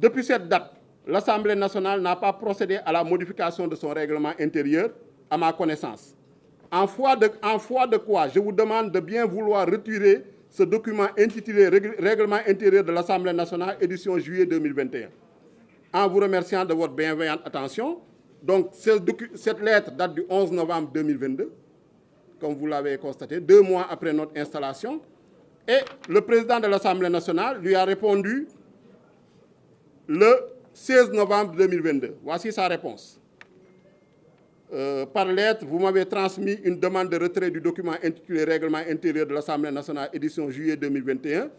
Depuis cette date, l'Assemblée nationale n'a pas procédé à la modification de son règlement intérieur, à ma connaissance. En foi de quoi, je vous demande de bien vouloir retirer ce document intitulé Règlement intérieur de l'Assemblée nationale, édition juillet 2021. En vous remerciant de votre bienveillante attention. Donc, cette lettre date du 11 novembre 2022, comme vous l'avez constaté, 2 mois après notre installation. Et le président de l'Assemblée nationale lui a répondu le 16 novembre 2022. Voici sa réponse. Par lettre, vous m'avez transmis une demande de retrait du document intitulé Règlement intérieur de l'Assemblée nationale, édition juillet 2021,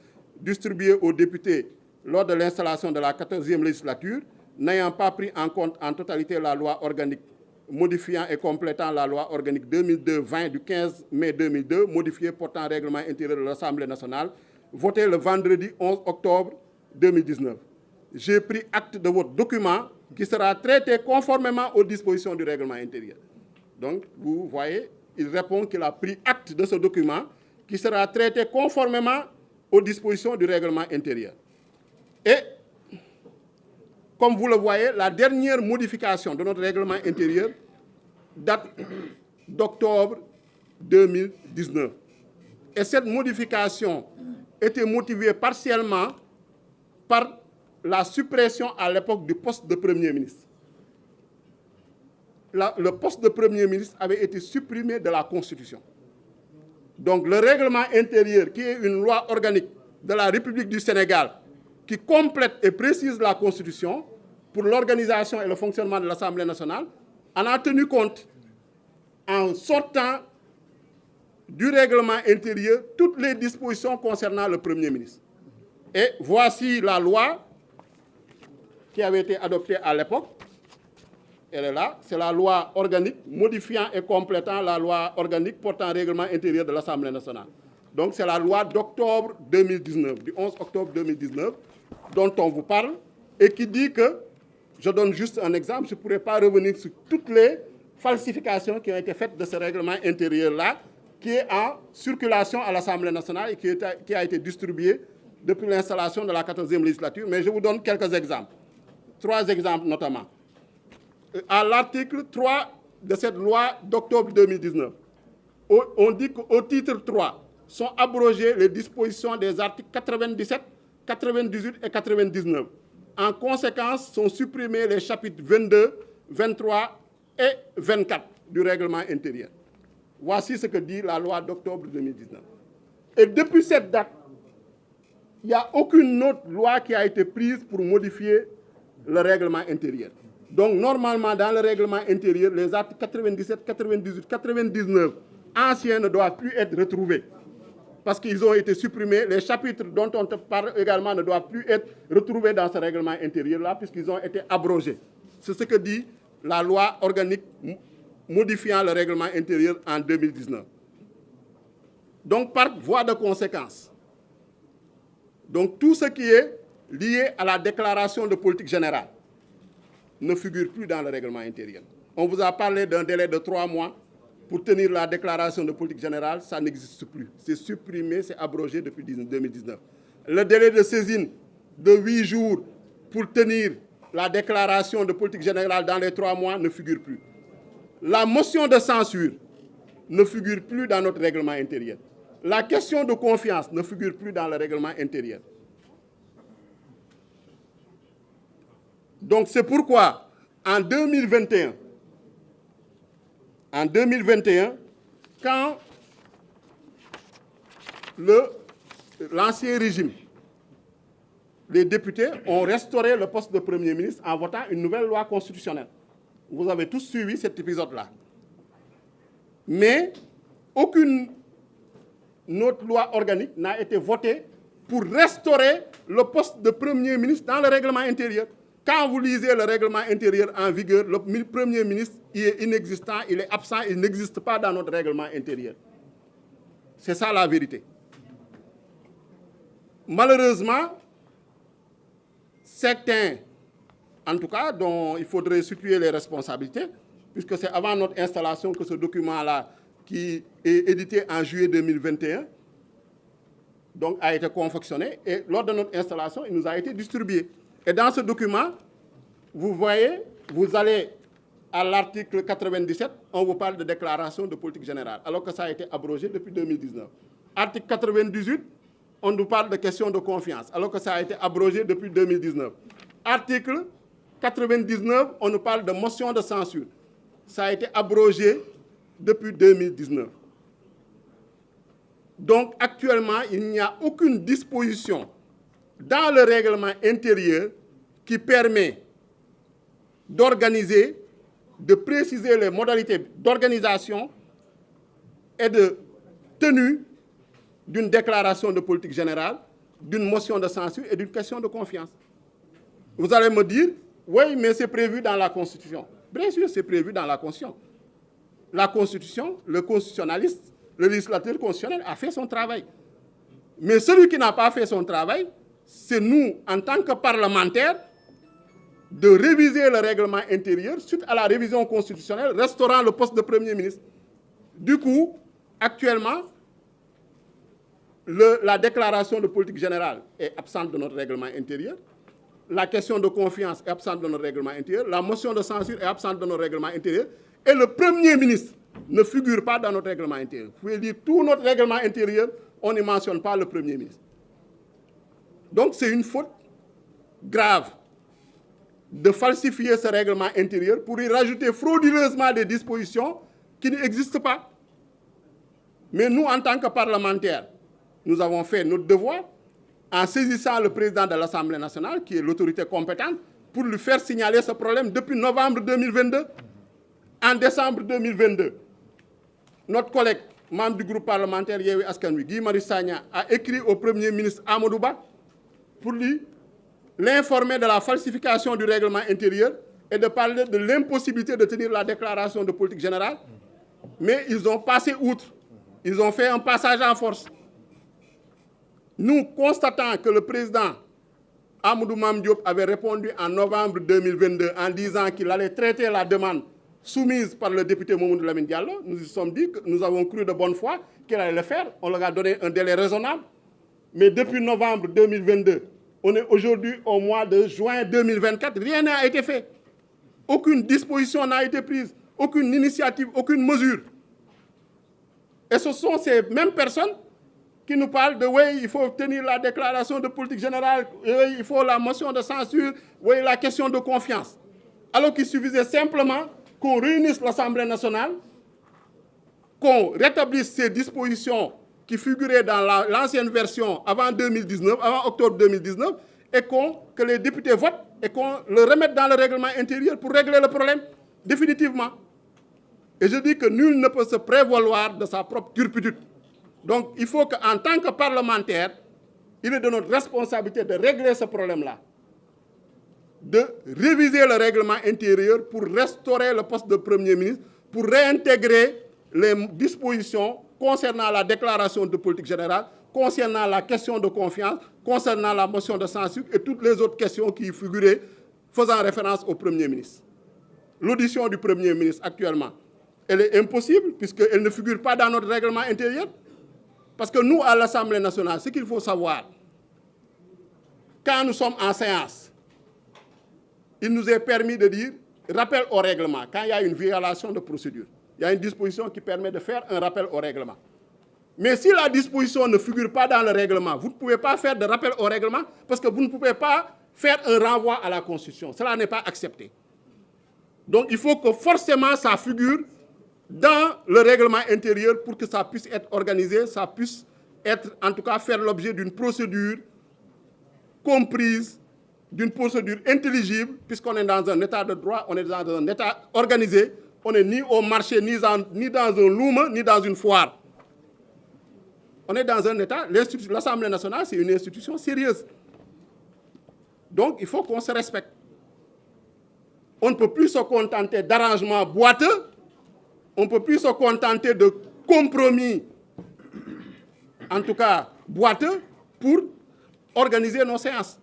distribué aux députés lors de l'installation de la 14e législature, n'ayant pas pris en compte en totalité la loi organique modifiant et complétant la loi organique 2002-20 du 15 mai 2002, modifiée portant règlement intérieur de l'Assemblée nationale, votée le vendredi 11 octobre 2019. J'ai pris acte de votre document qui sera traité conformément aux dispositions du règlement intérieur. Donc, vous voyez, il répond qu'il a pris acte de ce document qui sera traité conformément aux dispositions du règlement intérieur. Et, comme vous le voyez, la dernière modification de notre règlement intérieur date d'octobre 2019. Et cette modification était motivée partiellement par la suppression à l'époque du poste de Premier ministre. Le poste de Premier ministre avait été supprimé de la Constitution. Donc le règlement intérieur, qui est une loi organique de la République du Sénégal, qui complète et précise la Constitution pour l'organisation et le fonctionnement de l'Assemblée nationale, en a tenu compte en sortant du règlement intérieur toutes les dispositions concernant le Premier ministre. Et voici la loi qui avait été adoptée à l'époque. Elle est là, c'est la loi organique modifiant et complétant la loi organique portant règlement intérieur de l'Assemblée nationale. Donc c'est la loi d'octobre 2019, du 11 octobre 2019, dont on vous parle, et qui dit que, je donne juste un exemple, je ne pourrais pas revenir sur toutes les falsifications qui ont été faites de ce règlement intérieur-là, qui est en circulation à l'Assemblée nationale et qui a été distribué depuis l'installation de la 14e législature. Mais je vous donne quelques exemples. 3 exemples notamment. À l'article 3 de cette loi d'octobre 2019, on dit qu'au titre 3 sont abrogées les dispositions des articles 97, 98 et 99. En conséquence, sont supprimés les chapitres 22, 23 et 24 du règlement intérieur. Voici ce que dit la loi d'octobre 2019. Et depuis cette date, il n'y a aucune autre loi qui a été prise pour modifier le règlement intérieur. Donc, normalement, dans le règlement intérieur, les articles 97, 98, 99 anciens ne doivent plus être retrouvés parce qu'ils ont été supprimés. Les chapitres dont on te parle également ne doivent plus être retrouvés dans ce règlement intérieur-là puisqu'ils ont été abrogés. C'est ce que dit la loi organique modifiant le règlement intérieur en 2019. Donc, par voie de conséquence, donc tout ce qui est lié à la déclaration de politique générale ne figure plus dans le règlement intérieur. On vous a parlé d'un délai de 3 mois pour tenir la déclaration de politique générale, ça n'existe plus. C'est supprimé, c'est abrogé depuis 2019. Le délai de saisine de 8 jours pour tenir la déclaration de politique générale dans les 3 mois ne figure plus. La motion de censure ne figure plus dans notre règlement intérieur. La question de confiance ne figure plus dans le règlement intérieur. Donc c'est pourquoi, en 2021, quand l'ancien régime, les députés ont restauré le poste de Premier ministre en votant une nouvelle loi constitutionnelle. Vous avez tous suivi cet épisode-là. Mais aucune autre loi organique n'a été votée pour restaurer le poste de Premier ministre dans le règlement intérieur. Quand vous lisez le règlement intérieur en vigueur, le Premier ministre il est inexistant, il est absent, il n'existe pas dans notre règlement intérieur. C'est ça la vérité. Malheureusement, certains, en tout cas, dont il faudrait situer les responsabilités, puisque c'est avant notre installation que ce document-là, qui est édité en juillet 2021, donc a été confectionné, et lors de notre installation, il nous a été distribué. Et dans ce document, vous voyez, vous allez à l'article 97, on vous parle de déclaration de politique générale, alors que ça a été abrogé depuis 2019. Article 98, on nous parle de questions de confiance, alors que ça a été abrogé depuis 2019. Article 99, on nous parle de motion de censure. Ça a été abrogé depuis 2019. Donc, actuellement, il n'y a aucune disposition dans le règlement intérieur qui permet d'organiser, de préciser les modalités d'organisation et de tenue d'une déclaration de politique générale, d'une motion de censure et d'une question de confiance. Vous allez me dire, oui, mais c'est prévu dans la Constitution. Bien sûr, c'est prévu dans la Constitution. La Constitution, le constitutionnaliste, le législateur constitutionnel a fait son travail. Mais celui qui n'a pas fait son travail, c'est nous, en tant que parlementaires, de réviser le règlement intérieur suite à la révision constitutionnelle restaurant le poste de Premier ministre. Du coup, actuellement, la déclaration de politique générale est absente de notre règlement intérieur. La question de confiance est absente de notre règlement intérieur. La motion de censure est absente de notre règlement intérieur. Et le Premier ministre ne figure pas dans notre règlement intérieur. Vous pouvez lire tout notre règlement intérieur, on ne mentionne pas le Premier ministre. Donc c'est une faute grave de falsifier ce règlement intérieur pour y rajouter frauduleusement des dispositions qui n'existent pas. Mais nous, en tant que parlementaires, nous avons fait notre devoir en saisissant le président de l'Assemblée nationale, qui est l'autorité compétente, pour lui faire signaler ce problème depuis novembre 2022. En décembre 2022, notre collègue, membre du groupe parlementaire Yewwi Askan Wi, Guy Marius Sagna, a écrit au Premier ministre Amadou Ba pour lui l'informer de la falsification du règlement intérieur et de parler de l'impossibilité de tenir la déclaration de politique générale. Mais ils ont passé outre. Ils ont fait un passage en force. Nous, constatant que le président Amadou Mame Diop avait répondu en novembre 2022 en disant qu'il allait traiter la demande soumise par le député Mamadou Lamine Diallo, nous nous sommes dit que nous avons cru de bonne foi qu'il allait le faire. On leur a donné un délai raisonnable. Mais depuis novembre 2022, on est aujourd'hui au mois de juin 2024, rien n'a été fait. Aucune disposition n'a été prise, aucune initiative, aucune mesure. Et ce sont ces mêmes personnes qui nous parlent de « oui, il faut tenir la déclaration de politique générale, oui, il faut la motion de censure, oui, la question de confiance ». Alors qu'il suffisait simplement qu'on réunisse l'Assemblée nationale, qu'on rétablisse ces dispositions qui figuraient dans l'ancienne version avant 2019, avant octobre 2019, et que les députés votent et qu'on le remette dans le règlement intérieur pour régler le problème définitivement. Et je dis que nul ne peut se prévaloir de sa propre turpitude. Donc il faut qu'en tant que parlementaire, il est de notre responsabilité de régler ce problème-là, de réviser le règlement intérieur pour restaurer le poste de Premier ministre, pour réintégrer les dispositions concernant la déclaration de politique générale, concernant la question de confiance, concernant la motion de censure et toutes les autres questions qui y figuraient faisant référence au Premier ministre. L'audition du Premier ministre actuellement, elle est impossible puisqu'elle ne figure pas dans notre règlement intérieur. Parce que nous, à l'Assemblée nationale, ce qu'il faut savoir, quand nous sommes en séance, il nous est permis de dire rappel au règlement, quand il y a une violation de procédure. Il y a une disposition qui permet de faire un rappel au règlement. Mais si la disposition ne figure pas dans le règlement, vous ne pouvez pas faire de rappel au règlement parce que vous ne pouvez pas faire un renvoi à la Constitution. Cela n'est pas accepté. Donc il faut que forcément ça figure dans le règlement intérieur pour que ça puisse être organisé, ça puisse être, en tout cas, faire l'objet d'une procédure comprise, d'une procédure intelligible, puisqu'on est dans un état de droit, on est dans un état organisé, on n'est ni au marché, ni dans un loom, ni dans une foire. On est dans un état, l'Assemblée nationale, c'est une institution sérieuse. Donc, il faut qu'on se respecte. On ne peut plus se contenter d'arrangements boiteux, on ne peut plus se contenter de compromis, en tout cas boiteux, pour organiser nos séances.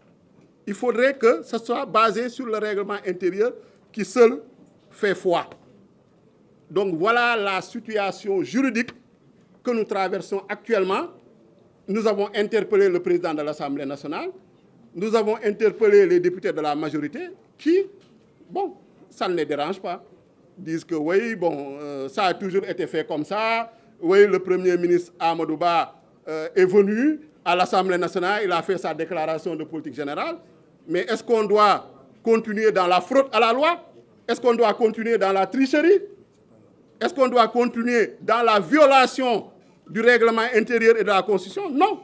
Il faudrait que ce soit basé sur le règlement intérieur qui seul fait foi. Donc voilà la situation juridique que nous traversons actuellement. Nous avons interpellé le président de l'Assemblée nationale nous avons interpellé les députés de la majorité qui, bon, ça ne les dérange pas. Disent que oui, bon, ça a toujours été fait comme ça. Oui, le Premier ministre Amadou Ba est venu à l'Assemblée nationale, il a fait sa déclaration de politique générale. Mais est-ce qu'on doit continuer dans la fraude à la loi? Est-ce qu'on doit continuer dans la tricherie? Est-ce qu'on doit continuer dans la violation du règlement intérieur et de la Constitution? Non.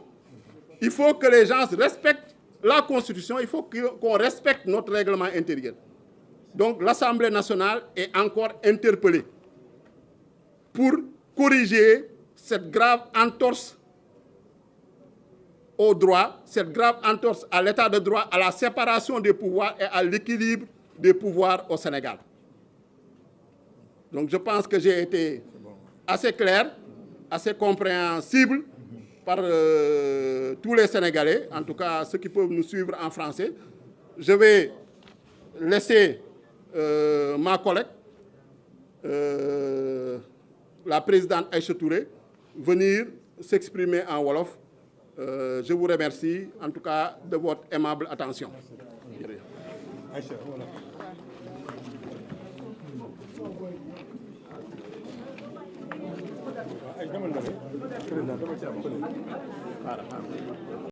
Il faut que les gens respectent la Constitution, il faut qu'on respecte notre règlement intérieur. Donc l'Assemblée nationale est encore interpellée pour corriger cette grave entorse au droit, cette grave entorse à l'état de droit, à la séparation des pouvoirs et à l'équilibre des pouvoirs au Sénégal. Donc je pense que j'ai été assez clair, assez compréhensible par tous les Sénégalais, en tout cas ceux qui peuvent nous suivre en français. Je vais laisser ma collègue, la présidente Aïcha Touré, venir s'exprimer en Wolof. Je vous remercie en tout cas de votre aimable attention.